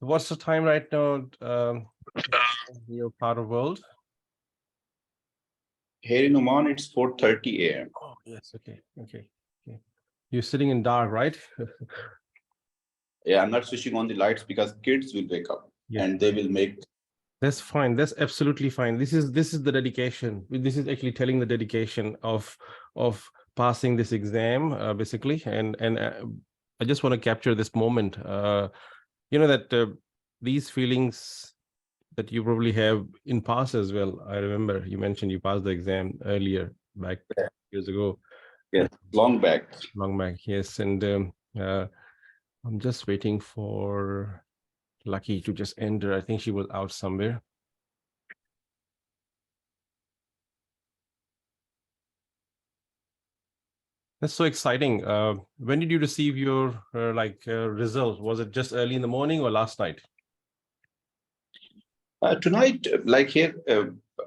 So what's the time right now? In your part of the world? Here in Oman, it's 4:30 a.m. Oh, yes. Okay. You're sitting in dark, right? Yeah, I'm not switching on the lights because kids will wake up and they will make. That's fine. That's absolutely fine. This is the dedication. This is actually telling the dedication of passing this exam, basically. And I just want to capture this moment. That these feelings that you probably have in past as well. I remember you mentioned you passed the exam earlier, back years ago. Yes, long back. Yes. And I'm just waiting for Lucky to just enter. I think she was out somewhere. That's so exciting. When did you receive your result? Was it just early in the morning or last night? Tonight, like here,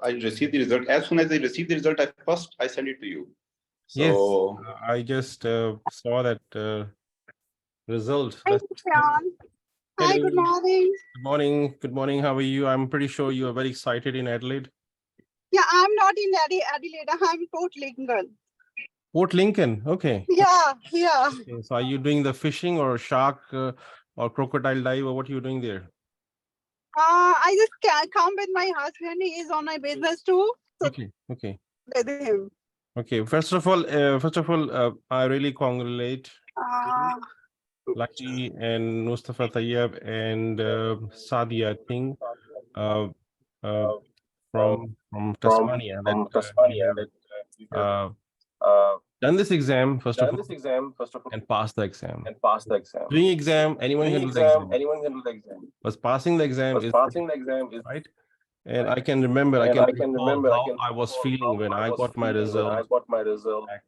I received the result. As soon as I received the result, I send it to you. So yes, I just saw that result. Hi, Hi, good morning. Good morning. How are you? I'm pretty sure you are very excited in Adelaide. Yeah, I'm not in Adelaide. I'm in Port Lincoln. Port Lincoln. Okay. Yeah. Okay, so are you doing the fishing or shark or crocodile dive, or what are you doing there? I just come with my husband. He is on my business too. So Okay. with him. Okay. First of all, I really congratulate Lucky and Mustafa Tayyab and Sadia, I think, from Tasmania. Done this exam first of all, and passed the exam. Doing exam, anyone can do the exam. But passing the exam is right. And I can remember, I can recall how I was feeling when I got my result back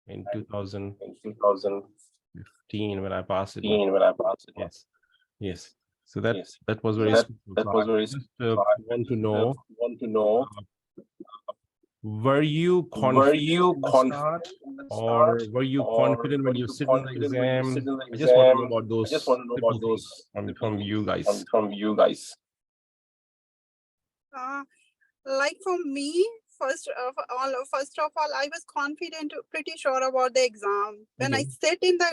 in 2015 when I passed it. Yes. So that was very special. So I just want to know. Were you confident or were you confident when you sit in the exam? I just want to know about those from you guys. Like for me, first of all, I was confident, pretty sure about the exam. When I sit in the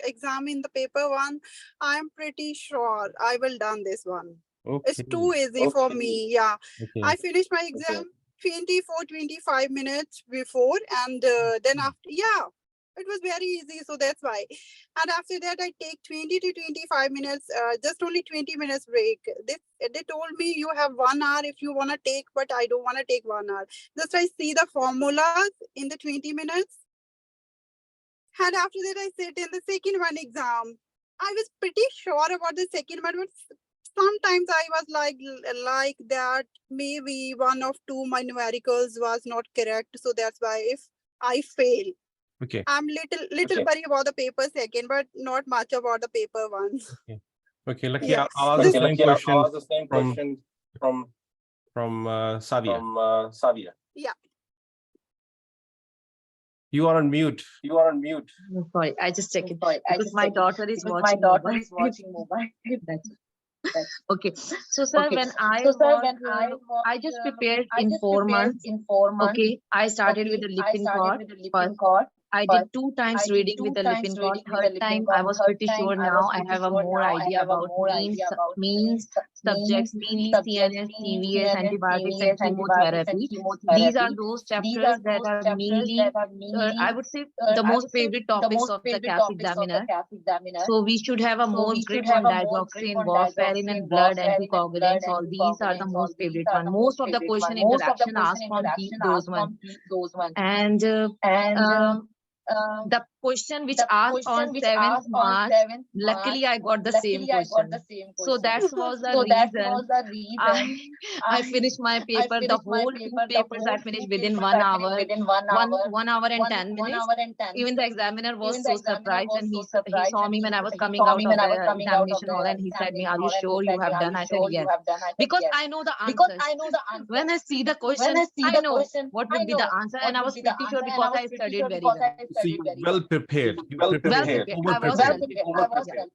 exam in the paper one, I'm pretty sure I will done this one. It's too easy for me. Yeah, I finished my exam 24-25 minutes before, and then after, it was very easy. So that's why. And after that, I take 20 to 25 minutes, just only 20 minutes break. They told me you have 1 hour if you want to take, but I don't want to take 1 hour. Just I see the formulas in the 20 minutes. And after that, I sit in the second one exam. I was pretty sure about the second one, but sometimes I was like that maybe one of two my numericals was not correct, so that's why if I fail. I'm little worried about the paper second, but not much about the paper one. Okay. Lucky, I'll ask the same question from Sadia. Yeah. You are on mute. Sorry, I just check it because my daughter is watching mobile. Okay, so sir, when I just prepared in 4 months. Okay, I started with the Lippincott first. I did 2 times reading with the Lippincott. Third time, I was pretty sure now I have a more idea about means, subjects, mainly CNS, CVS, antibiotics, and chemotherapy. These are those chapters that are mainly, I would say, the most favorite topics of the Kaps examiner. So we should have a more grip on digoxin, warfarin, and blood anticoagulants. All these are the most favorite one. Most of the question interaction asked from those ones. And the question which asked on 7th March, luckily I got the same question. So that was the reason I finished my paper. The whole 2 papers I finished within 1 hour, 1 hour and 10 minutes. Even the examiner was so surprised when he saw me when I was coming out of the examination hall, and he said me, "Are you sure you have done?" I said yes, because I know the answers. When I see the question, I know what would be the answer, and I was pretty sure because I studied very well. So you well prepared. I was well prepared.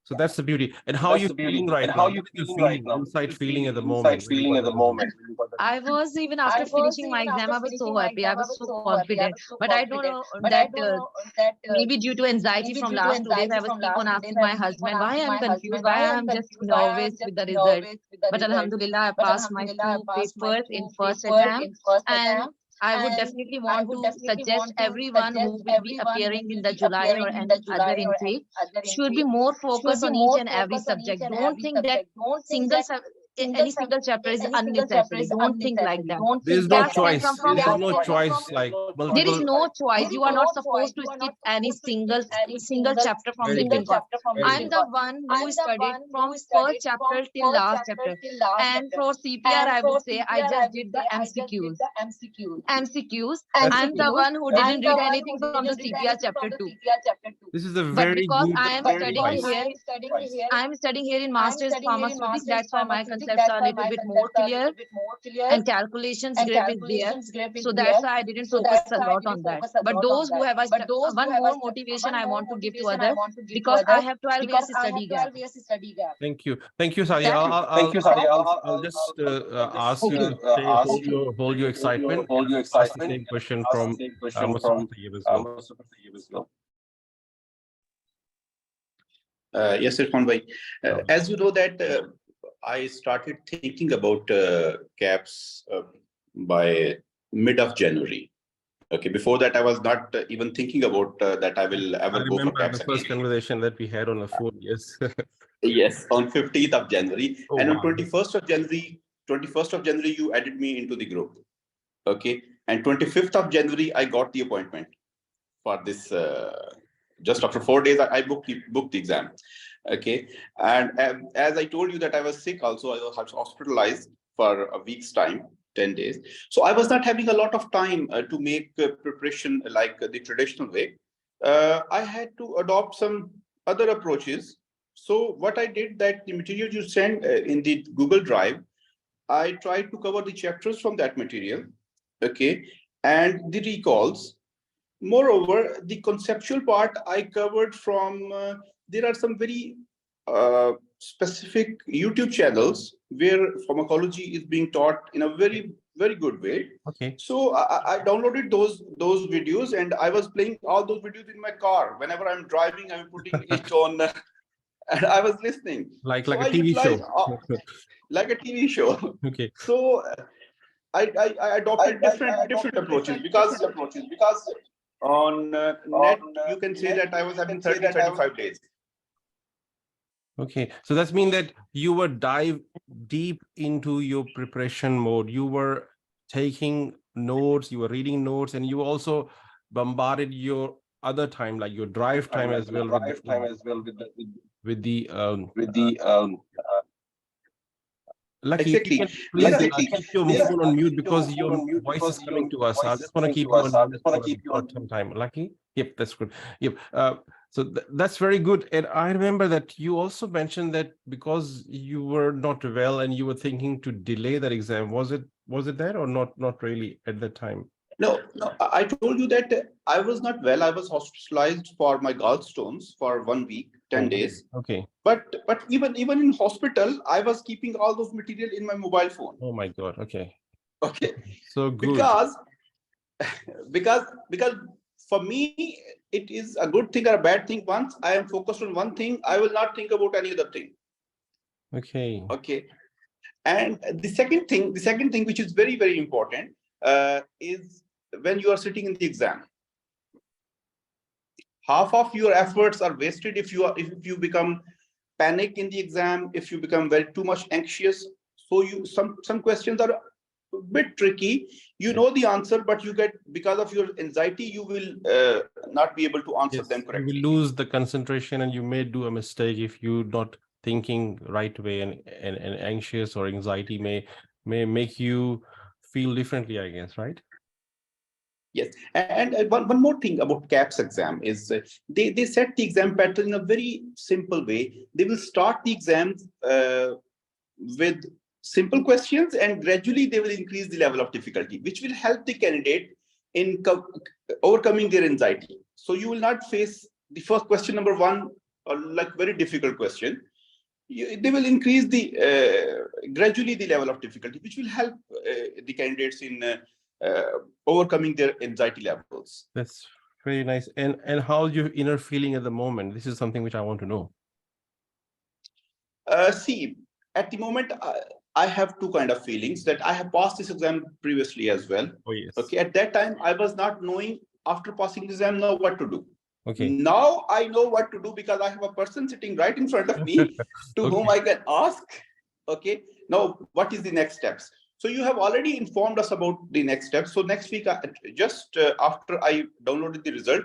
So that's the beauty. And how are you feeling right now? Inside feeling at the moment? I was, even after finishing my exam, I was so happy. I was so confident. But I don't know that maybe due to anxiety from last 2 days, I was keep on asking my husband why I'm confused, why I'm just nervous with the result. But Alhamdulillah, I passed my 2 papers in first attempt. And I would definitely want to suggest everyone who will be appearing in the July or any other intake should be more focused on each and every subject. Don't think that any single chapter is unnecessary. Don't think like that. There is no Gaps can choice. come from There is no choice like multiple. There is no choice. You are not supposed to skip any single chapter from Very within. good. I'm the one who studied from first chapter till last chapter. And for CPR, I would say I just did the MCQs. I'm the one who didn't read anything from the CPR chapter 2. This is a But very because good I am studying advice. here, I am studying here in Masters Pharmaceutics. That's why my concepts are a little bit more clear and calculations grip is there. So that's why I didn't focus a lot on that. But those who have one more motivation I want to give to others, because I have 12 years study gap. Thank you. Thank you, Sadia. I'll just ask you to hold your excitement. Ask the same question from Mustafa as well. Yes, Irfan bhai. As you know that I started thinking about Kaps by mid of January. Okay, before that I was not even thinking about that I will ever go for Kaps the first again. conversation that we had on the phone. Yes. Yes, on 15th of January. Oh, and wow. on 21st of January, you added me into the group. Okay. And 25th of January, I got the appointment for this. Just after 4 days, I booked the exam. Okay. And as I told you that I was sick also, I was hospitalized for a week's time, 10 days. So I was not having a lot of time to make preparation like the traditional way. I had to adopt some other approaches. So what I did, that the material you send in the Google Drive, I tried to cover the chapters from that material, okay, and the recalls. Moreover, the conceptual part I covered from, there are some very specific YouTube channels where pharmacology is being taught in a very, very good way. Okay. So I downloaded those videos, and I was playing all those videos in my car. Whenever I'm driving, I'm putting it on. And I was listening. Like a TV show. Like a TV show. Okay. So I adopted different approaches because on net you can say that I was having 30-35 days. Okay, so that means that you were dive deep into your preparation mode. You were taking notes, you were reading notes, and you also bombarded your other time, like your drive time as well, with the Lucky, Exactly. you can please keep your phone on mute because your voice is coming to us. I just want to keep you on mute for some time. Lucky? Yep, that's good. Yep. So that's very good. And I remember that you also mentioned that because you were not well and you were thinking to delay that exam. Was it that or not really at that time? No, I told you that I was not well. I was hospitalized for my gallstones for 1 week, 10 days. Okay. But even in hospital, I was keeping all those material in my mobile phone. Oh my God. Okay. Okay. So good. Because for me, it is a good thing or a bad thing. Once I am focused on one thing, I will not think about any other thing. Okay. Okay. And the second thing which is very, very important is when you are sitting in the exam. Half of your efforts are wasted if you become panic in the exam, if you become too much anxious. So some questions are a bit tricky. You know the answer, but you get, because of your anxiety, you will not be able to answer them correctly. You will lose the concentration and you may do a mistake if you're not thinking right way, and anxious or anxiety may make you feel differently, I guess, right? Yes, and one more thing about Kaps exam is they set the exam pattern in a very simple way. They will start the exams with simple questions, and gradually they will increase the level of difficulty, which will help the candidate in overcoming their anxiety. So you will not face the first question number 1 or like very difficult question, they will increase gradually the level of difficulty, which will help the candidates in overcoming their anxiety levels. That's very nice. And how's your inner feeling at the moment? This is something which I want to know. See, at the moment, I have two kind of feelings that I have passed this exam previously as well. Oh, yes. Okay, at that time, I was not knowing after passing the exam now what to do. Okay. Now I know what to do because I have a person sitting right in front of me to Okay. whom I can ask. Okay, now what is the next steps? So you have already informed us about the next steps. So next week, just after I downloaded the result,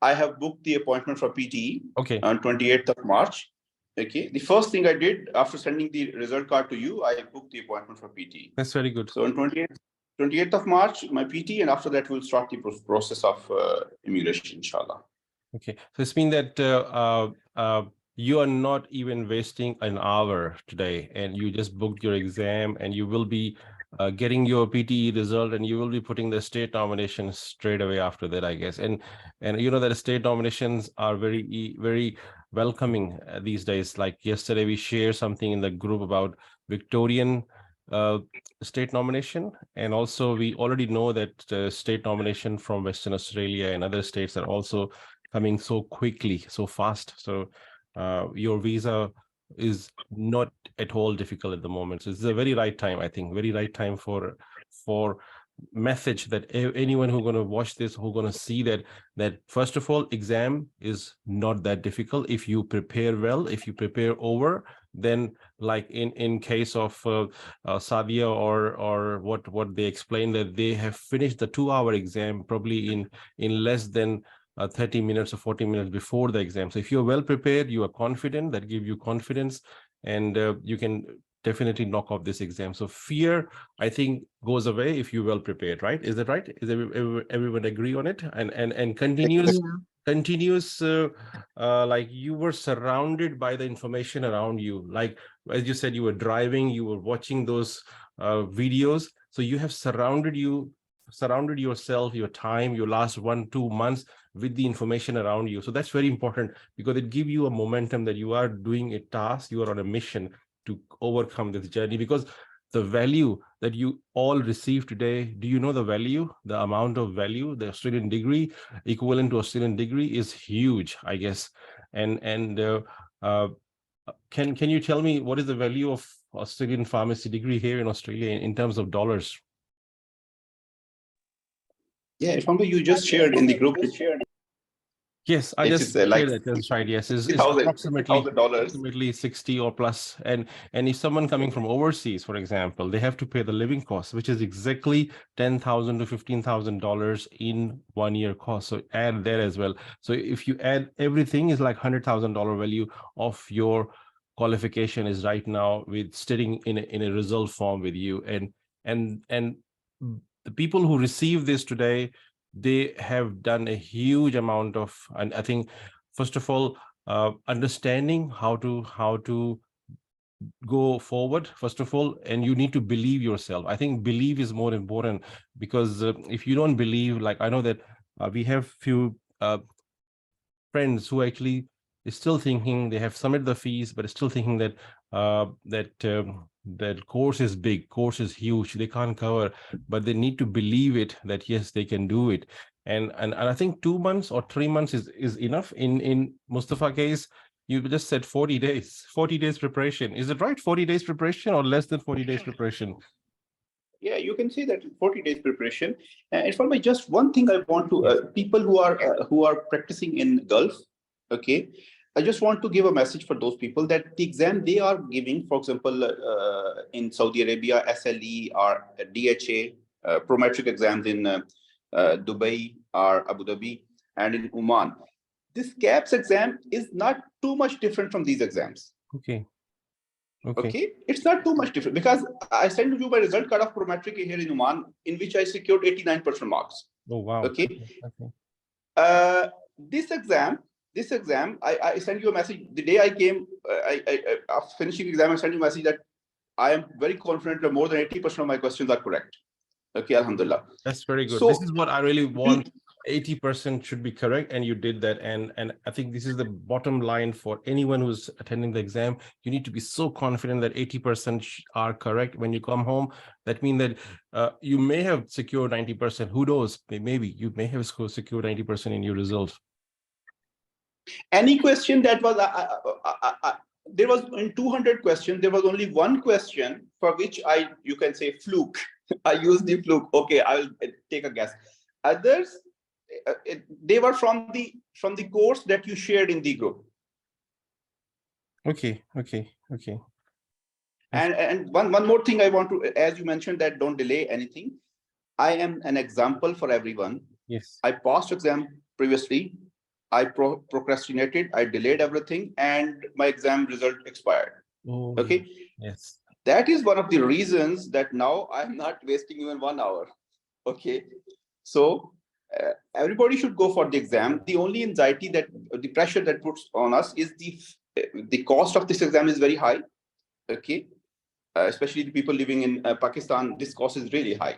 I have booked the appointment for PTE on 28th of March. Okay, the first thing I did after sending the result card to you, I booked the appointment for PTE. That's very good. So on 28th of March, my PT, and after that, we'll start the process of immigration, inshallah. Okay, so it's mean that you are not even wasting an hour today, and you just booked your exam, and you will be getting your PTE result, and you will be putting the state nomination straight away after that, I guess. And you know that the state nominations are very welcoming these days. Like yesterday, we shared something in the group about Victorian state nomination, and also we already know that state nomination from Western Australia and other states are also coming so quickly, so fast. So your visa is not at all difficult at the moment. So it's a very right time, I think, very right time for message that anyone who's going to watch this, who's going to see that first of all, exam is not that difficult if you prepare well. If you prepare over, then like in case of Sadia or what they explained, that they have finished the 2-hour exam probably in less than 30 minutes or 40 minutes before the exam. So if you're well prepared, you are confident, that give you confidence, and you can definitely knock off this exam. So fear, I think, goes away if you're well prepared, right? Is that right? Is everyone agree on it? And continuous like you were surrounded by the information around you. Like as you said, you were driving, you were watching those videos. So you have surrounded yourself, your time, your last 1-2 months with the information around you. So that's very important because it gives you a momentum that you are doing a task, you are on a mission to overcome this journey. Because the value that you all receive today, do you know the value, the amount of value, the Australian degree, equivalent to Australian degree is huge, I guess. And can you tell me what is the value of Australian pharmacy degree here in Australia in terms of dollars? Yeah, Irfan, you just shared in the group. Yes, I just like that. That's right. Yes, it's approximately approximately 60 or plus. And if someone coming from overseas, for example, they have to pay the living cost, which is exactly $10,000 to $15,000 in 1 year cost. So add that as well. So if you add everything, is like $100,000 value of your qualification is right now with sitting in a result form with you. And the people who receive this today, they have done a huge amount of, and I think, first of all, understanding how to go forward, first of all, and you need to believe yourself. I think believe is more important, because if you don't believe, like I know that we have few friends who actually is still thinking they have submitted the fees, but still thinking that that course is big, course is huge, they can't cover, but they need to believe it, that yes, they can do it. And I think 2 months or 3 months is enough. In Mustafa case, you just said 40 days preparation. Is it right? 40 days preparation or less than 40 days preparation? Yeah, you can say that 40 days preparation. And for me, just one thing I want to, people who are practicing in Gulf, okay, I just want to give a message for those people that the exam they are giving, for example, in Saudi Arabia, SLE or DHA, prometric exams in Dubai or Abu Dhabi and in Oman, this Kaps exam is not too much different from these exams. Okay. It's not too much different, because I sent you my result card of prometric here in Oman, in which I secured 89% marks. Oh wow. Okay. This exam, I sent you a message the day I came. After finishing the exam, I sent you a message that I am very confident that more than 80% of my questions are correct. Okay, alhamdulillah. That's very good. So, this is what I really want 80% should be correct, and you did that. And I think this is the bottom line for anyone who's attending the exam. You need to be so confident that 80% are correct. When you come home, that means that you may have secured 90%. Who knows? Maybe you may have secured 90% in your results. Any question that was there was in 200 questions, there was only one question for which you can say fluke. I used the fluke. Okay, I'll take a guess. Others, they were from the course that you shared in the group. Okay. And one more thing I want to, as you mentioned, that don't delay anything. I am an example for everyone. Yes. I passed exam previously. I procrastinated. I delayed everything, and my exam result expired. Oh, okay. Yes. That is one of the reasons that now I'm not wasting even 1 hour. Okay. So everybody should go for the exam. The only anxiety that the pressure that puts on us is the cost of this exam is very high. Okay. Especially the people living in Pakistan, this cost is really high.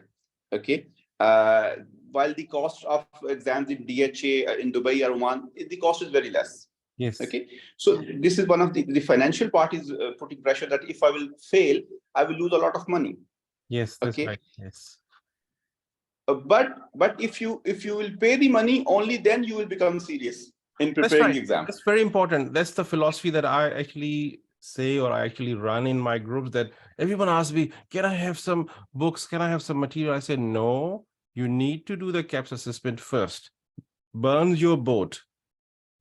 Okay. While the cost of exams in DHA in Dubai or Oman, the cost is very less. Yes. Okay. So this is one of the financial part is putting pressure that if I will fail, I will lose a lot of money. Yes. That's okay. Right. Yes. But if you will pay the money, only then you will become serious in preparing the exam. That's very important. That's the philosophy that I actually say, or I actually run in my groups, that everyone asks me, can I have some books? Can I have some material? I say, no, you need to do the Kaps assessment first. Burn your boat.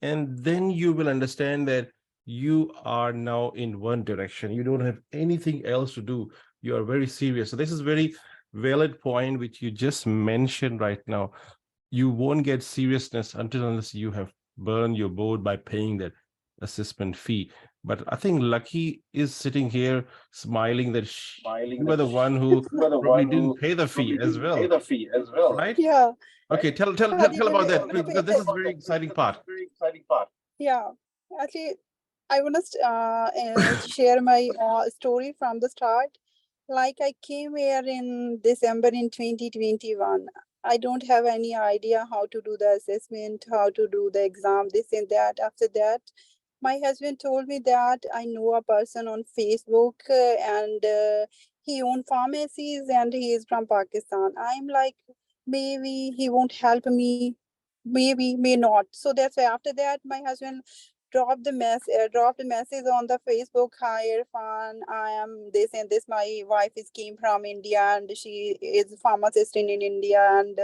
And then you will understand that you are now in one direction. You don't have anything else to do. You are very serious. So this is very valid point, which you just mentioned right now. You won't get seriousness unless you have burned your boat by paying that assessment fee. But I think Lucky is sitting here smiling that you are the one who probably didn't pay the fee as well. Right? Yeah. Okay, tell about that, please, because this is a very exciting part. Yeah, actually, I want to share my story from the start. Like, I came here in December in 2021. I don't have any idea how to do the assessment, how to do the exam, this and that. After that, my husband told me that I know a person on Facebook and he owns pharmacies and he is from Pakistan. I'm like, maybe he won't help me, maybe, may not. So that's why after that, my husband dropped the message on the Facebook. Hi, Irfan, I am this and this. My wife came from India and she is a pharmacist in India. And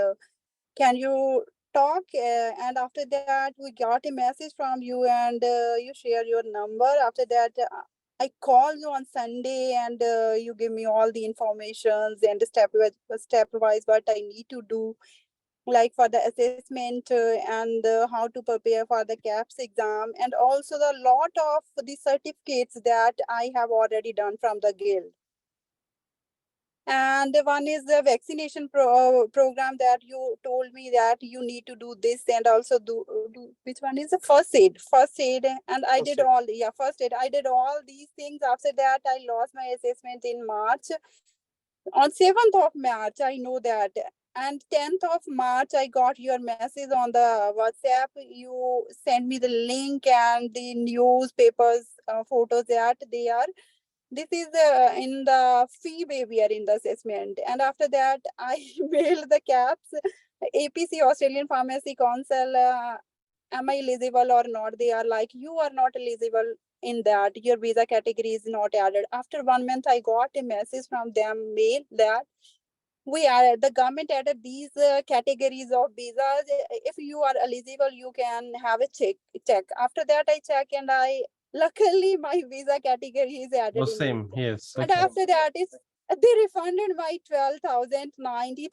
can you talk? And after that, we got a message from you and you share your number. After that, I called you on Sunday and you give me all the informations and step-wise what I need to do, like for the assessment and how to prepare for the Kaps exam, and also the lot of the certificates that I have already done from the guild. And one is the vaccination program that you told me that you need to do this, and also do which one is the first aid, and I did all first aid. I did all these things. After that, I lost my assessment in March. On 7th of March, I know that. And 10th of March, I got your message on the WhatsApp. You sent me the link and the newspapers photos that they are. This is in the fee waiver in the assessment. And after that, I mailed the Kaps, APC, Australian Pharmacy Council. Am I eligible or not? They are like, you are not eligible in that. Your visa category is not added. After 1 month, I got a message from them, mail that the government added these categories of visas. If you are eligible, you can have a check. After that, I check and luckily my visa category is added. The same, yes. And after that, they refunded my $1,290,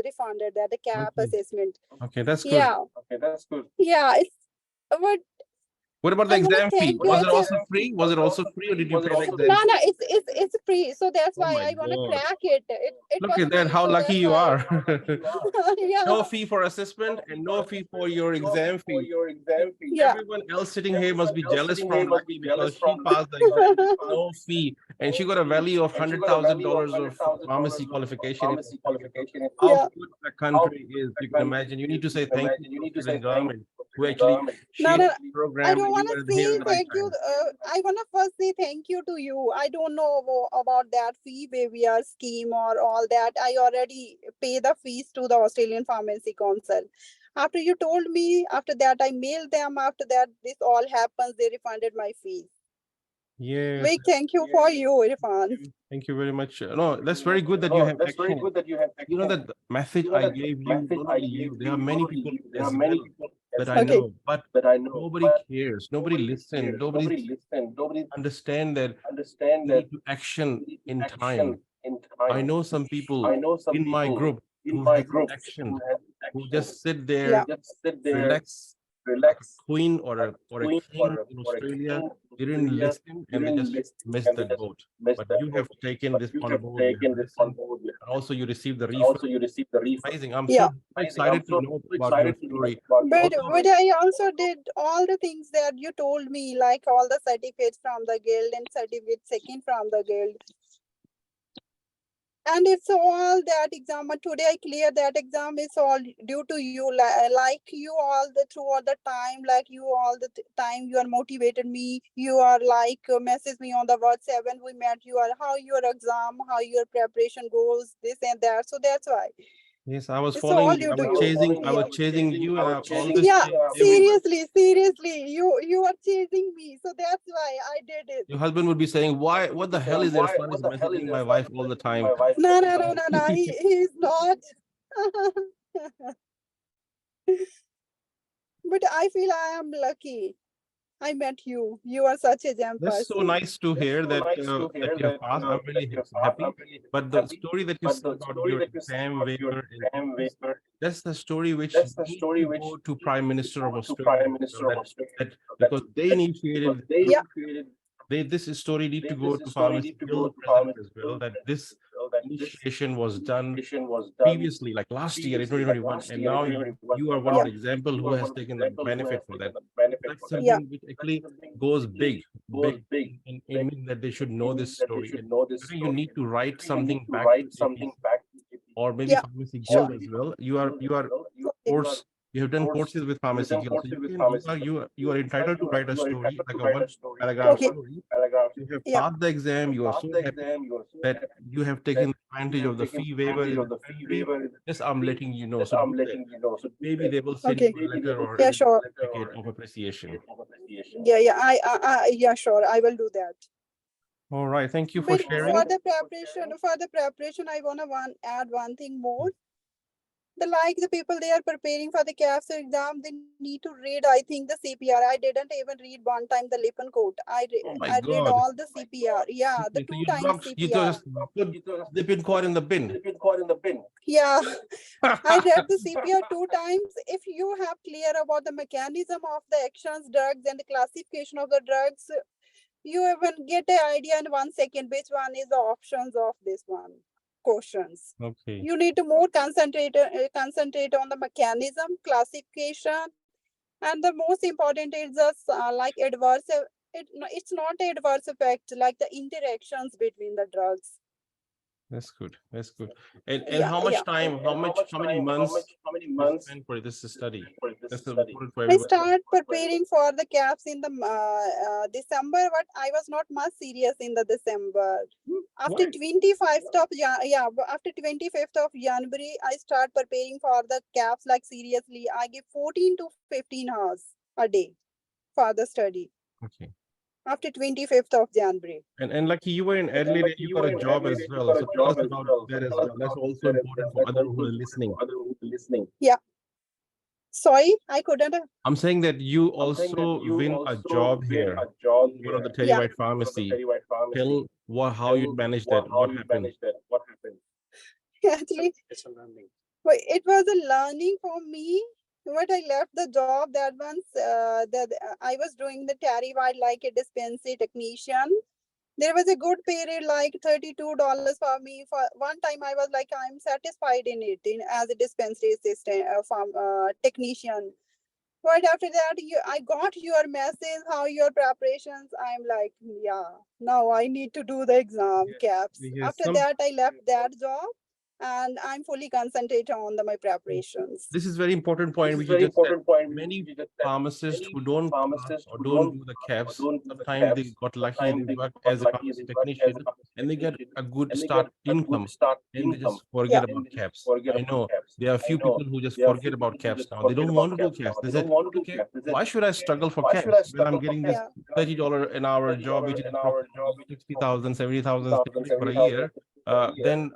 refunded that the Kaps assessment. Okay, that's good. Yeah. Okay, that's good. Yeah, but What about the I wanna exam fee? thank you. Was it also free? Was it also free, or did you pay the exam? No, it's free. So that's Oh why my I wanna God. crack it. It Look was at that, free, how so lucky that's you why. are. Yeah. No fee for assessment and no fee for your exam fee. Yeah. Everyone else sitting here must be jealous from Lucky because she passed the exam with no fee and she got a value of $100,000 of pharmacy qualification in Australia. So how Yeah. good the country is, you can imagine. You need to say thank you to Australian government who actually No, shaped no, the I program don't and you want to were here at say the right thank you. time. I want to first say thank you to you. I don't know about that fee waiver scheme or all that. I already pay the fees to the Australian Pharmacy Council. After you told me, after that I mailed them. After that, this all happens. They refunded my fees. Yes. Big thank you for you, Irfan. Thank you very much. No, that's very good that you have action. You know that the message I gave you, not only you, there are many people as well that I Okay. know, but nobody cares, nobody listens, nobody understand that you need to action in time. I know some people in my group who hasn't actioned, who just sit there, relax, like a queen or a king in Australia. They didn't listen and they just missed that boat. But you have taken this on board, you have listened, and also you received the refund. Amazing. I'm Yeah. so excited to know about your story. But Also, I also did all the things that you told me, like all the certificates from the guild and certificate second from the guild. And it's all that exam. And today I cleared that exam. It's all due to you. Like you all the throughout the time, like you all the time, you are motivated me. You are like message me on the WhatsApp when we met. You are how your exam, how your preparation goes, this and that. So that's why. yes, I was It's following all you. due to you. I was chasing you, and I always Yeah, chase everyone. seriously, you are chasing me. So that's why I did it. Your husband would be saying, "Why? What the hell is Irfan is messaging my wife all the time?" No. He's not. But I feel I am lucky. I met you. You are such a gem That's so person. nice to hear that you have passed. I'm really happy. But the story that you said about your exam waiver and fees, that's the story which need to go to Prime Minister of Australia as well. That because they initiated Yeah. this story need to go to Pharmacy Guild President as well. That this initiation was done previously, like last year in 2021, and now you are one of the example who has taken the benefit for that. That's Yeah. something which actually goes big in mean that they should know this story. And I think you need to write something back to APC or maybe Yeah. Pharmacy Sure. Guild as well. You are course you have done courses with Pharmacy Guild, so you are entitled to write a story like a one paragraph Okay. story. You have Yeah. passed the exam. You are so happy that you have taken advantage of the fee waiver in the country. Yes, I'm letting you know. So do that. Maybe they will send Okay. you a letter or Yeah, a sure. certificate of appreciation. Yeah. Yeah, sure. I will do that. All right. Thank you for But sharing. for the preparation, I wanna add one thing more. The people they are preparing for the CAPS exam, they need to read, I think, the CPR. I didn't even read one time the Lipton Code. Oh my I read God. all the CPR. Yeah, the Okay, so two you times you CPR. just put the pin code in the bin. Yeah, I read the CPR two times. If you have clear about the mechanism of the actions, drugs, and the classification of the drugs, you even get an idea in 1 second which one is the options of this one questions. Okay. You need to more concentrate on the mechanism, classification, and the most important is just like adverse. It's not adverse effect like the interactions between the drugs. That's good. That's good. And Yeah, how much yeah. time, how many months you spend for this study? That's important for I everyone. start preparing for the CAPS in the December, but I was not much serious in the December. After Why? 25th of after 25th of January, I start preparing for the CAPS like seriously. I give 14 to 15 hours a day for the study. Okay. After 25th of January. And like you were in Adelaide and you got a job as well. So tell us about that as well. That's also important for others who are listening. Yeah. Sorry, I couldn't. I'm saying that you also win a job here, one of the Terry Yeah. White Pharmacy. Tell how you managed that, what happened. Actually, it was a learning for me. But I left the job that once that I was doing the Terry White like a dispensary technician. There was a good pay rate, like $32 for me. For one time, I was like, I'm satisfied in it as a dispensary assistant, technician. But after that, I got your message, how your preparations. I'm like, yeah, now I need to do the exam caps. Because After that, I left that job, and I'm fully concentrated on my preparations. this is very important point which you just said. Many pharmacists who don't pass or don't do the caps, sometimes they got lucky, they work as a pharmacy technician and they get a good start income and they just forget about caps. I know there are a few people who just forget about caps now. They don't want to do caps. They said, okay, why should I struggle for caps when I'm getting this $30 an hour job, which is approximately 60,000, 70,000 for a year? Then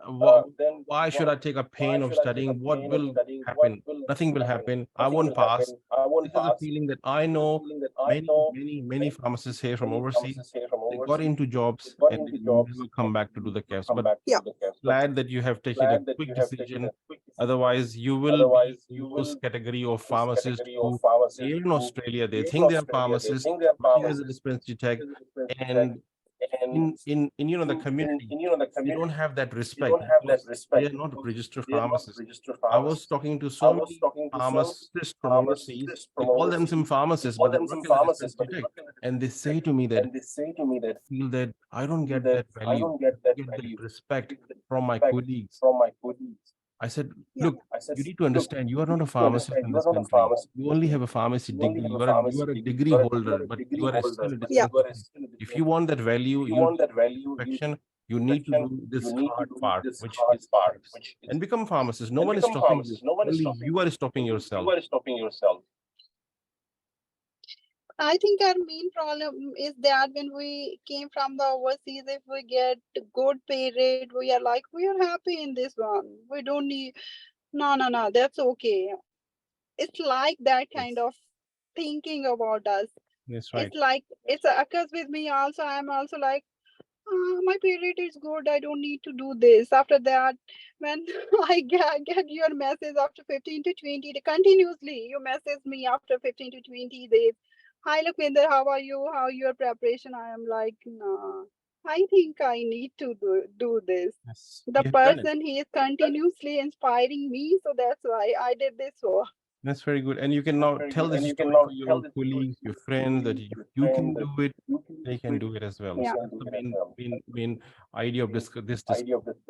why should I take a pain of studying? What will happen? Nothing will happen. I won't pass. This is a feeling that I know many pharmacists here from overseas. They got into jobs and they never come back to do the caps. But glad that you have taken a quick decision. Otherwise, you will be in those category of pharmacists who here in Australia, they think they are pharmacists, working as a dispensary tech, and in the community they don't have that respect because they are not registered pharmacists. I was talking to so many pharmacists from overseas. They call themselves pharmacists, but they work as a dispensary tech, and they say to me that feel that I don't get that value, get that respect from my colleagues. I said, look, you need to understand, you are not a pharmacist in this country. You only have a pharmacy degree. You are a degree holder, but you are still a dispensary. If you want that value, you want that perfection, you need to do this hard part, which is caps, and become pharmacist. No one is stopping you. Only you are stopping yourself. I think our main problem is that when we came from the overseas, if we get good pay rate, we are like, we are happy in this one. We don't need, no, that's okay. It's like that kind of thinking about us. That's right. It's like, it's occurs with me also. I'm also like, my pay rate is good. I don't need to do this. After that, when I get your message after 15 to 20, continuously, you message me after 15 to 20 days. Hi, Lakwinder, how are you? How your preparation? I am like, nah, I think I need to do this. Yes, The person, he is continuously inspiring me. So that's why I did this work. That's very good. And you can now tell this story to your colleagues, your friends, that if you can do it, they can do it as well. Yeah. So that's the main idea of this. You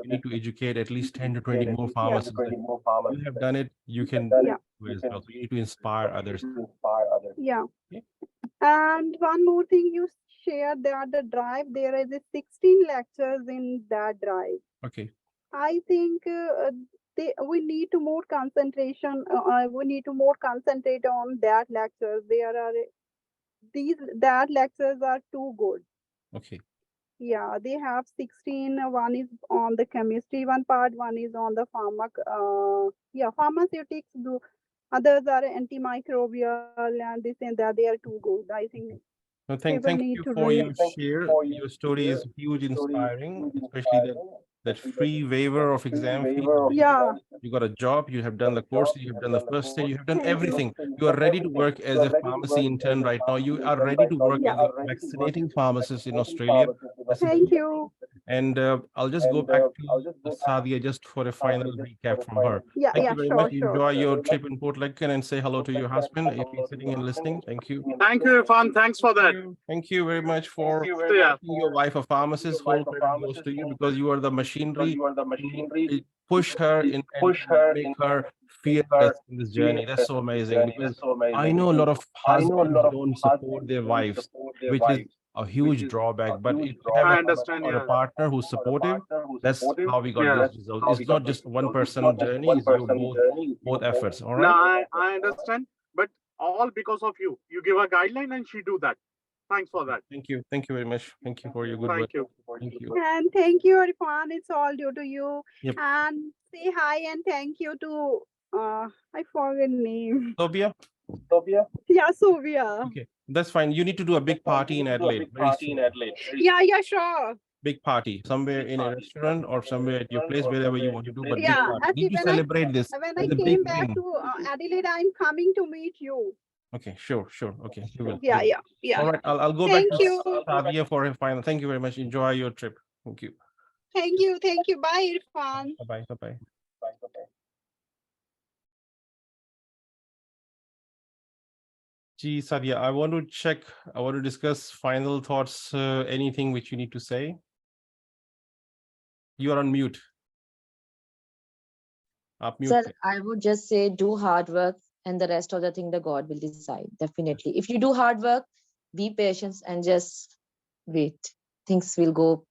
need to educate at least 10 to 20 more pharmacists. You have done it, you can do it as well. So you need to inspire others. Yeah. Okay. And one more thing, you shared that the drive, there is a 16 lectures in that drive. Okay. I think we need to more concentration. We need to more concentrate on that lectures. That lectures are too good. Okay. Yeah, they have 16. One is on the chemistry, one part. One is on the pharmaceutics. Others are antimicrobial and this and that. They are too good. I think. No, thank you for your share. Your story is huge, inspiring, especially that free waiver of exam fee. Yeah. You got a job, you have done the course, you have done the first stage, you have done everything. You are ready to work as a pharmacy intern right now. You are ready to work as a vaccinating pharmacist in Australia. Thank you. And I'll just go back to Sadia just for a final recap from her. Yeah, Thank you very sure, much. sure. Enjoy your trip in Port Lincoln and say hello to your husband if he's sitting and listening. Thank you. Thank you, Irfan. Thanks for that. Thank you very much for making your wife a pharmacist. Whole credit goes to you because you are the machinery to push her in and make her fearless in this journey. That's so amazing because I know a lot of husbands don't support their wives, which is a huge drawback. But if you have I understand, a yeah. partner who's supportive, that's how we got this result. It's not just one person journey, it's your both efforts. All right. No, I understand, but all because of you. You give a guideline and she do that. Thanks for that. Thank you. Thank you very much. Thank you for your good work. Thank you. Thank you. And thank you, Irfan. It's all due to you. Yep. And say hi and thank you to I forget name. Sophia? Yeah, Sylvia. Okay, that's fine. You need to do a big party in Adelaide. Very soon. Yeah, sure. big party somewhere in a restaurant or somewhere at your place, wherever you want to do, but big Yeah, party. actually, Need to celebrate this when I as a big came back win. to Adelaide, I'm coming to meet you. Okay, sure. Okay, you will. Yeah, You will. yeah. All right, I'll go back Thank to you. Sadia for a final. Thank you very much. Enjoy your trip. Thank you. Thank you. Thank you. Bye, Irfan. Bye-bye. Bye-bye. Gee, Sadia, I want to check, I want to discuss final thoughts, anything which you need to say. You are on mute. Up mute. Sir, I would just say do hard work and the rest of the thing the God will decide. Definitely. If you do hard work, be patient and just wait. Things will go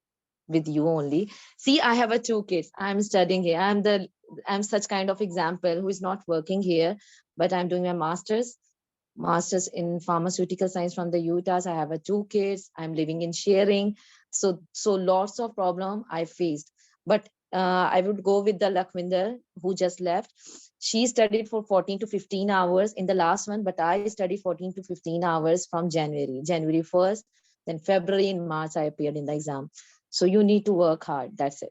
with you only. See, I have 2 kids. I'm studying here. I'm such kind of example who is not working here, but I'm doing my master's in pharmaceutical science from the Utah. I have 2 kids. I'm living in sharing. So lots of problem I faced. But I would go with the Lakhvinder who just left. She studied for 14 to 15 hours in the last one, but I studied 14 to 15 hours from January 1st, then February and March I appeared in the exam. So you need to work hard. That's it.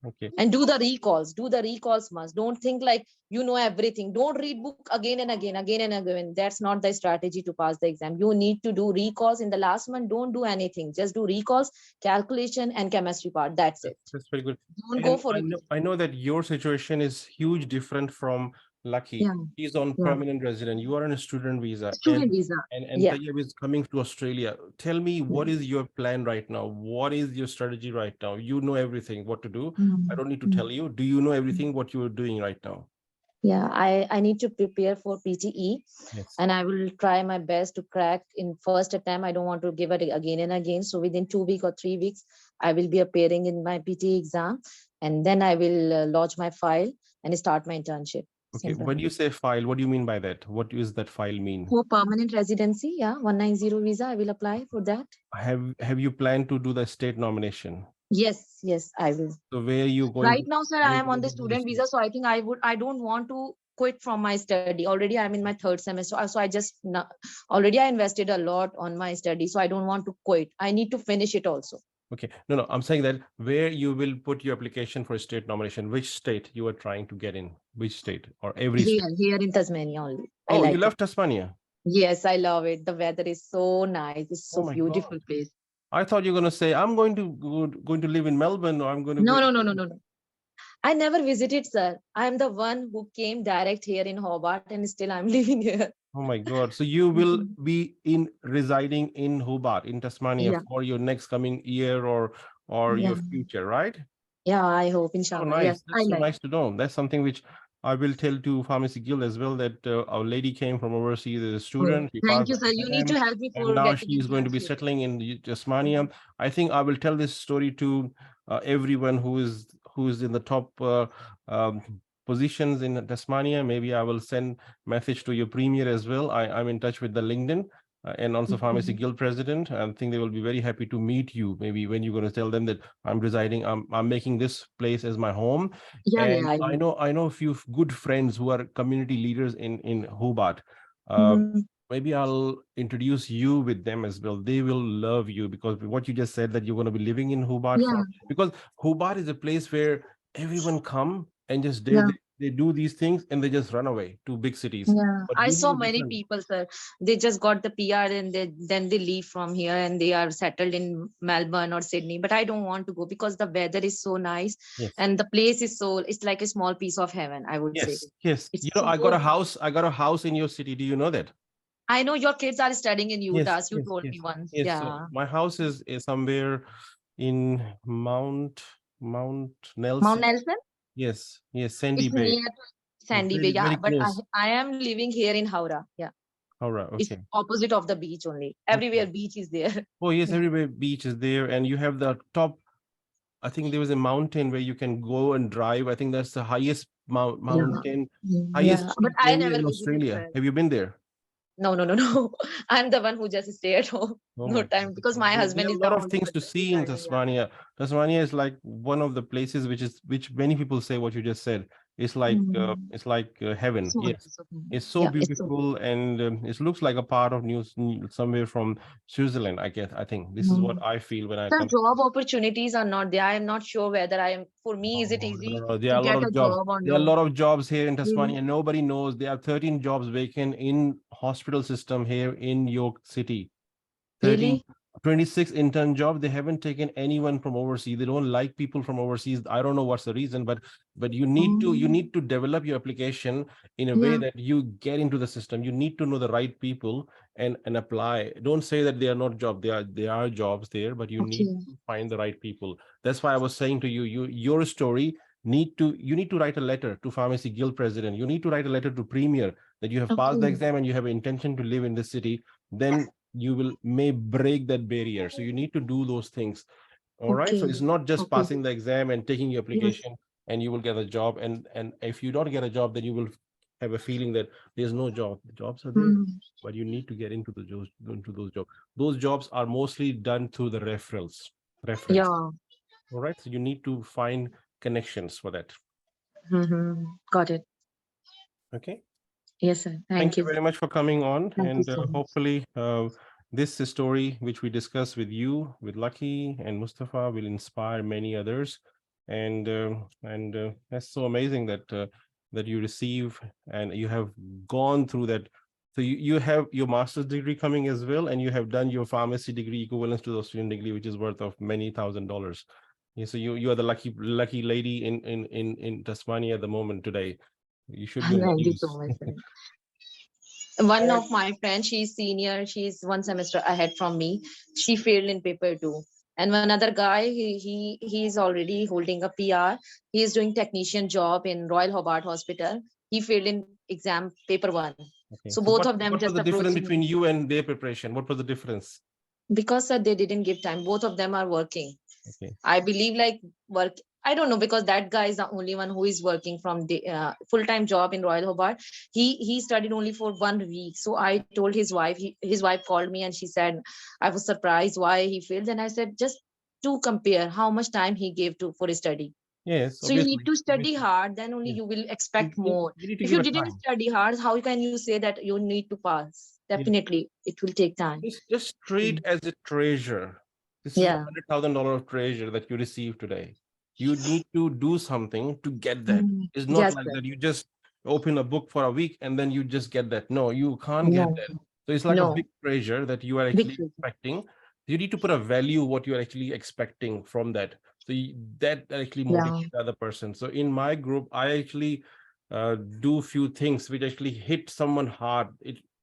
Okay. And do the recalls must. Don't think like you know everything. Don't read book again and again. That's not the strategy to pass the exam. You need to do recalls in the last one. Don't do anything. Just do recalls, calculation and chemistry part. That's it. That's very good. Don't go for it. I know that your situation is huge different from Lucky. Yeah. He's on permanent resident. You are on a student visa. Student visa. And Yeah. Tayyab is coming to Australia. Tell me, what is your plan right now? What is your strategy right now? You know everything, what to do. I don't need to tell you. Do you know everything what you are doing right now? Yeah, I need to prepare for PTE. Yes. And I will try my best to crack in first attempt. I don't want to give it again and again. So within 2 weeks or 3 weeks, I will be appearing in my PTE exam. And then I will lodge my file and start my internship. Okay, Simple. when you say file, what do you mean by that? What does that file mean? For permanent residency, yeah, 190 visa, I will apply for that. Have you planned to do the state nomination? Yes, I will. So where you going? Right now, sir, I am on the student visa. So I think I don't want to quit from my study. Already I'm in my 3rd semester. So already I invested a lot on my study. So I don't want to quit. I need to finish it also. Okay, no, I'm saying that where you will put your application for a state nomination, which state you are trying to get in, which state or every state? Here in Tasmania only. Oh, you love Tasmania? Yes, I love it. The weather is so nice. It's so beautiful place. I thought you're going to say, I'm going to live in Melbourne, or I'm going to No. I never visited, sir. I'm the one who came direct here in Hobart and still I'm living here. Oh my God. So you will be residing in Hobart, in Tasmania for your next coming year or your future, right? Yeah, I hope, inshallah. Oh, nice. Yes, That's so nice to know. That's something which I will tell to Pharmacy Guild as well, that our lady came from overseas as a student. Thank you, sir. You need to help me for and now she's going to be settling in Tasmania. I think I will tell this story to everyone who is in the top positions in Tasmania. Maybe I will send message to your premier as well. I'm in touch with the LinkedIn and also Pharmacy Guild president. I think they will be very happy to meet you. Maybe when you're going to tell them that I'm residing, I'm making this place as my home. I know a few good friends who are community leaders in Hobart. Maybe I'll introduce you with them as well. They will love you because what you just said, that you're going to be living in Hobart. Because Hobart is a place where everyone come and just they do these things and they just run away to big cities. Yeah, I saw many people, sir. They just got the PR and then they leave from here and they are settled in Melbourne or Sydney. But I don't want to go because the weather is so nice and the place is it's like a small piece of heaven, I would say. Yes. It's I got a house in your city. Do you know that? I know your kids are studying in Utah. You told me once. Yes, yeah. So my house is somewhere in Mount Nelson. Mount Nelson? Yes, Sandy Bay. Near Sandy Bay, yeah. But I am living here in Howrah. Yeah. Howrah, okay. It's opposite of the beach only. Everywhere beach is there. Oh yes, everywhere beach is there, and you have the top. I think there was a mountain where you can go and drive. I think that's the highest mountain, highest but I never in Australia. Have you been there? No. I'm the one who just stay at home. No time because my husband is. There are a lot of things to see in Tasmania. Tasmania is like one of the places which many people say what you just said. It's like heaven. So Yes, nice of him. it's so Yeah, beautiful, and it looks like a part of somewhere from Switzerland. I guess. I think this is what I feel when I Sir, come. job opportunities are not there. I am not sure whether I am, for me, is it No, no, easy no, no. There to are a lot get a of jobs. job or There are a no? lot of jobs here in Tasmania, Really? and nobody knows. There are 13 jobs vacant in hospital system here in York City. 13, Really? 26 intern jobs. They haven't taken anyone from overseas. They don't like people from overseas. I don't know what's the reason, but you need to develop your application in a way Yeah. that you get into the system. You need to know the right people and apply. Don't say that they are not jobs. There are jobs there, but you need Okay. to find the right people. That's why I was saying to you, your story you need to write a letter to Pharmacy Guild president. You need to write a letter to premier that you have passed the Okay. exam and you have intention to live in this city. Then you will may break that barrier. So you need to do those things. All right. So Okay. it's not just Okay. passing the exam and taking your Yes. application and you will get a job. And if you don't get a job, then you will have a feeling that there's no job. The jobs are there, Mm. but you need to get into those jobs. Those jobs are mostly done through the reference. Reference. Yeah. All right. So you need to find connections for that. Got it. Okay. Yes, sir. Thank Thank you you. very much for coming on, Thank you and so much. hopefully this story which we discussed with you, with Lucky and Mustafa, will inspire many others. And that's so amazing that you receive and you have gone through that. So you have your master's degree coming as well, and you have done your pharmacy degree equivalent to the Australian degree, which is worth of many $1,000s. Yeah, so you are the lucky lady in Tasmania at the moment today. You should be on the Thank you so news. much, sir. One of my friends, she's senior, she's one semester ahead from me. She failed in paper 2. And one other guy, he's already holding a PR. He is doing technician job in Royal Hobart Hospital. He failed in exam paper 1. Okay. So So both of them what was just the difference approaching between me. you and their preparation? What was the difference? Because sir, they didn't give time. Both of them are working. Okay. I believe like work. I don't know, because that guy is the only one who is working from the full-time job in Royal Hobart. He studied only for 1 week. So I told his wife. His wife called me and she said, I was surprised why he failed. And I said, just to compare how much time he gave to for his study. Yes, So you need obviously. to study hard, then only Yeah. you will expect more. You need to If give you it didn't time. study hard, how can you say that you need to pass? Yeah. Definitely, it will take time. Just treat as a treasure. This is Yeah. $100,000 treasure that you receive today. You need to do something to get that. It's not Yes, like sir. that you just open a book for a week and then you just get that. No, you can't get No, that. So it's like a no. big treasure that you are Big actually treasure. expecting. You need to put a value what you're actually expecting from that. So that actually Yeah. motivates the other person. So in my group, I actually do few things which actually hit someone hard.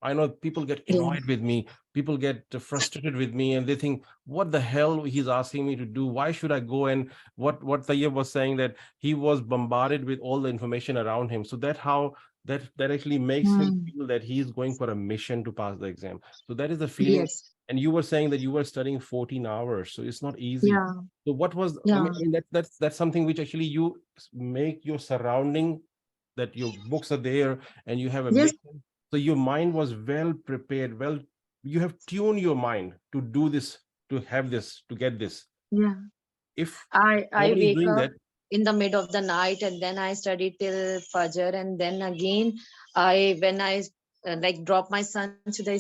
I know people get Yeah. annoyed with me, people get frustrated with me, and they think, what the hell he's asking me to do? Why should I go? And what Tayyib was saying, that he was bombarded with all the information around him. So that actually makes him feel that he's going for a mission to pass the exam. So that is the feeling. Yes. And you were saying that you were studying 14 hours, so it's not easy. Yeah. So what was, I Yeah. mean, that's something which actually you make your surrounding, that your books are there and you have a Yes. mission. So your mind was well prepared, you have tuned your mind to do this, to have this, to get this. Yeah. If I nobody is wake doing up that, in the mid of the night and then I study till Fajr, and then again when I like drop my son to the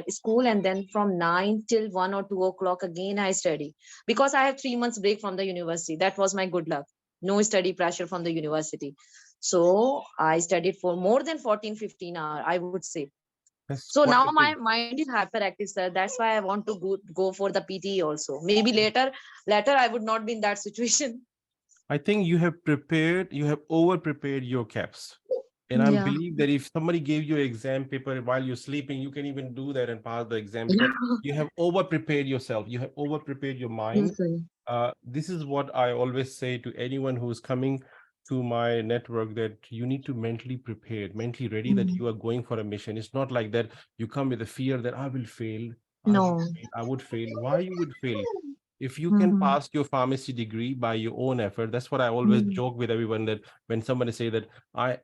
school, and then from 9 till 1 or 2 o'clock again I study, because I have 3 months break from the university. That was my good luck. No study pressure from the university. So I studied for more than 14-15 hours, I would say. that's So quite now a my big. mind is hyperactive, sir. That's why I want to go for the PTE also. Maybe later I would not be in that situation. I think you have over prepared your caps. And I Yeah. believe that if somebody gave you an exam paper while you're sleeping, you can even do that and pass the exam, because you have over prepared yourself. You have over prepared your mind. Yes, sir. This is what I always say to anyone who's coming to my network, that you need to mentally prepared, mentally ready, that you are going for a mission. It's not like that you come with a fear that I will fail, No. I would fail. Why you would fail? If you can Mhm. pass your pharmacy degree by your own effort, that's what I always joke with everyone, that when somebody say that,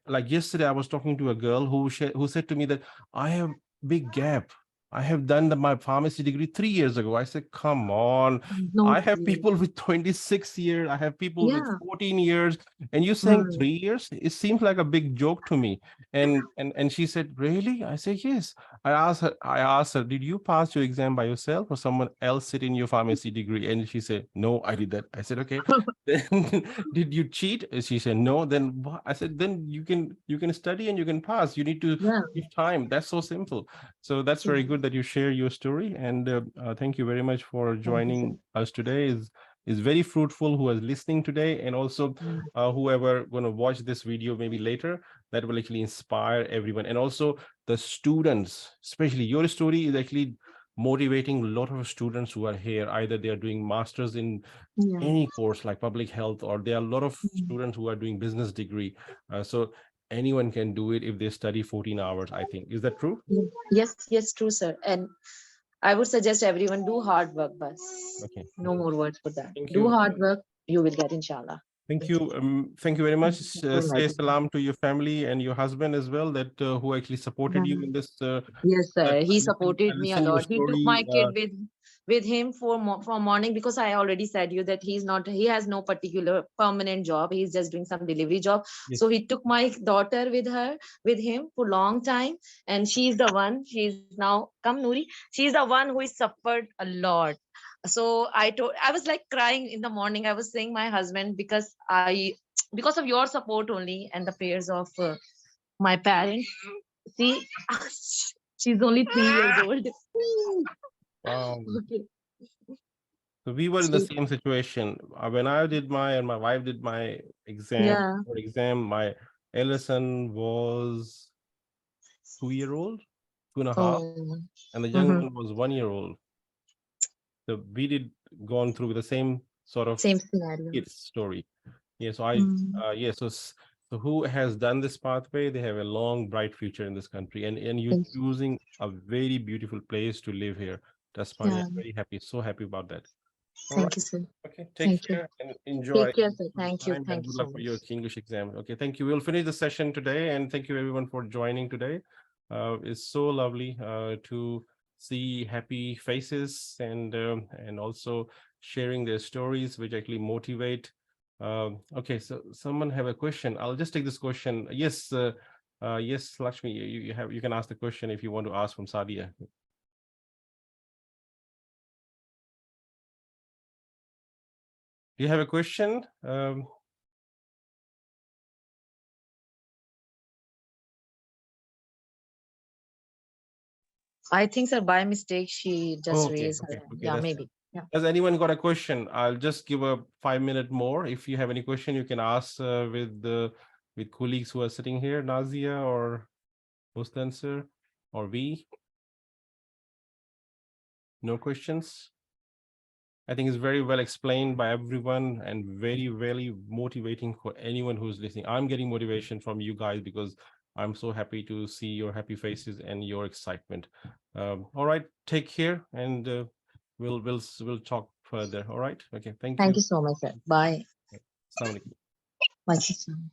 like yesterday I was talking to a girl who said to me that I have big gap. I have done my pharmacy degree 3 years ago. I said, come on. No, I have please. people with 26 years. I have people with Yeah. 14 years. And you saying Mm. 3 years? It seems like a big joke to me. And she said, really? I said, yes. I asked her, did you pass your exam by yourself or someone else sit in your pharmacy degree? And she said, no, I did that. I said, okay. Then did you cheat? She said, no. Then I said, then you can study and you can pass. You need to Yeah. give time. That's so simple. So that's very good that you share your story, and thank you very much for joining us today. Is very fruitful who is listening today, and also whoever going to watch this video maybe later, that will actually inspire everyone. And also the students, especially your story is actually motivating a lot of students who are here. Either they are doing masters in Yeah. any course like public health, or there are a lot of students who are doing business degree. So anyone can do it if they study 14 hours, I think. Is that true? Yes, true, sir. And I would suggest everyone do hard work, but Okay. no more words for that. Thank Do you. hard work, you will get, inshallah. Thank you. Thank you very much. Very Say much. salam to your family and your husband as well, that who actually supported you in this. Yes, sir. He I supported me a listened your lot. He took my story. kid with him from morning, because I already said you that he has no particular permanent job. He's just doing some delivery job. Yes. So he took my daughter with him for long time, and she's the one. She's now come Noori. She's the one who has suffered a lot. So I was like crying in the morning. I was saying my husband, because of your support only and the prayers of my parents. See, she's only 3 years old. Okay. So we were in the same situation. When I did and my wife did my exam, my eldest son was 2-year-old, 2.5, and the young one was 1-year-old. So we did gone through the same sort of scenario. kids story. Yeah. So so who has done this pathway, they have a long, bright future in this country, and you're choosing a very beautiful place to live here. That's fine. I'm very happy, so happy about that. Thank you, sir. Okay, take care and enjoy. Take care, sir. Thank you. And Thank good you luck so for your much. English exam. Okay, thank you. We'll finish the session today, and thank you everyone for joining today. It's so lovely to see happy faces and also sharing their stories, which actually motivate. Okay, so someone have a question. I'll just take this question. Yes, yes, Lakshmi, you can ask the question if you want to ask from Sadia. Do you have a question? I think, sir, by mistake, she just raised her hand. Yeah, maybe. Yeah. Has anyone got a question? I'll just give a 5-minute more. If you have any question, you can ask with colleagues who are sitting here, Nazia or Mustansir or V. No questions? I think it's very well explained by everyone and very, very motivating for anyone who's listening. I'm getting motivation from you guys because I'm so happy to see your happy faces and your excitement. All right, take care, and we'll talk further. All right. Okay. Thank you. Thank you so much, sir. Bye. Assalamu alaikum. Bye.